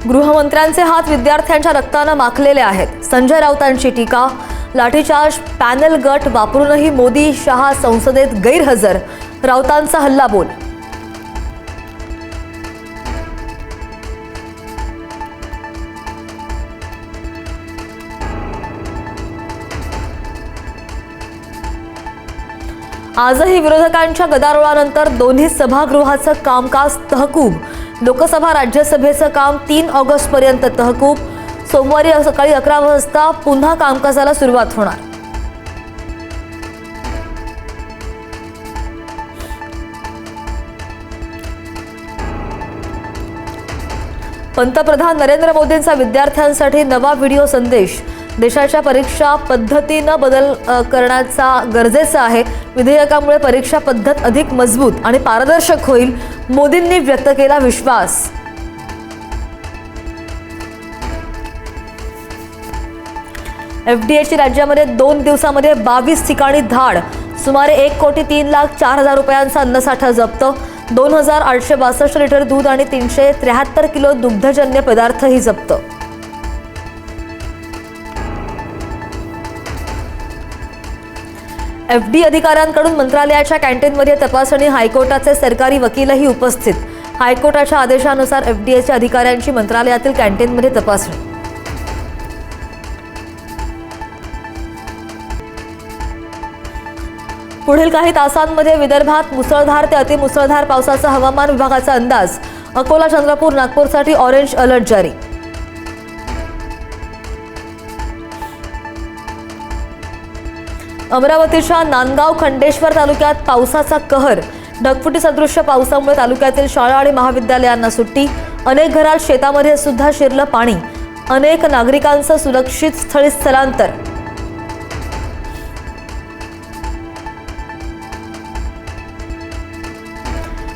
गृहमंत्र्यांचे हात विद्यार्थ्यांच्या रक्ताने माखलेले आहेत। संजय राऊतांची टीका। लाठीचार्ज पॅनल गट वापरूनही मोदी शहा संसदेत गैरहजर। राऊतांचा हल्लाबोल। आजही विरोधकांच्या गदारोळानंतर दोन्ही सभागृहाचं कामकाज तहकूब। लोकसभा राज्यसभेचं काम 3 ऑगस्टपर्यंत तहकूब। सोमवारी सकाळी 11 वाजता पुन्हा कामकाजाला सुरुवात होणार। पंतप्रधान नरेंद्र मोदींचा विद्यार्थ्यांसाठी नवा व्हिडिओ संदेश। देशाच्या परीक्षा पद्धतीने बदल करण्याचा गरजेचा आहे। विधेयकामुळे परीक्षा पद्धत अधिक मजबूत आणि पारदर्शक होईल। मोदींनी व्यक्त केला विश्वास। एफडीएची राज्यामध्ये 2 दिवसांमध्ये 22 ठिकाणी धाड। सुमारे 1,03,04,000 रुपयांचा अन्नसाठा जप्त। 2,862 लिटर दूध आणि 373 किलो दुग्धजन्य पदार्थही जप्त। एफडी अधिकाऱ्यांकडून मंत्रालयाच्या कॅन्टीनमध्ये तपासणी। हायकोर्टाचे सरकारी वकीलही उपस्थित। हायकोर्टाच्या आदेशानुसार एफडीएच्या अधिकाऱ्यांची मंत्रालयातील कॅन्टीनमध्ये तपासणी। पुढील काही तासांमध्ये विदर्भात मुसळधार ते अतिमुसळधार पावसाचा हवामान विभागाचा अंदाज। अकोला, चंद्रपूर, नागपूरसाठी ऑरेंज अलर्ट जारी। अमरावतीच्या नांदगाव खंडेश्वर तालुक्यात पावसाचा कहर। ढगफुटी सदृश्य पावसामुळे तालुक्यातील शाळा आणि महाविद्यालयांना सुट्टी। अनेक घरात शेतामध्ये सुद्धा शिरलं पाणी। अनेक नागरिकांचं सुरक्षित स्थळी स्थलांतर।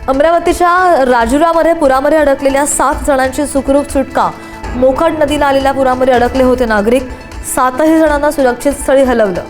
अमरावतीच्या राजुरामध्ये पुरामध्ये अडकलेल्या 7 जणांची सुखरूप सुटका। मोखड नदीला आलेल्या पुरामध्ये अडकले होते नागरिक। 7ही जणांना सुरक्षित स्थळी हलवलं।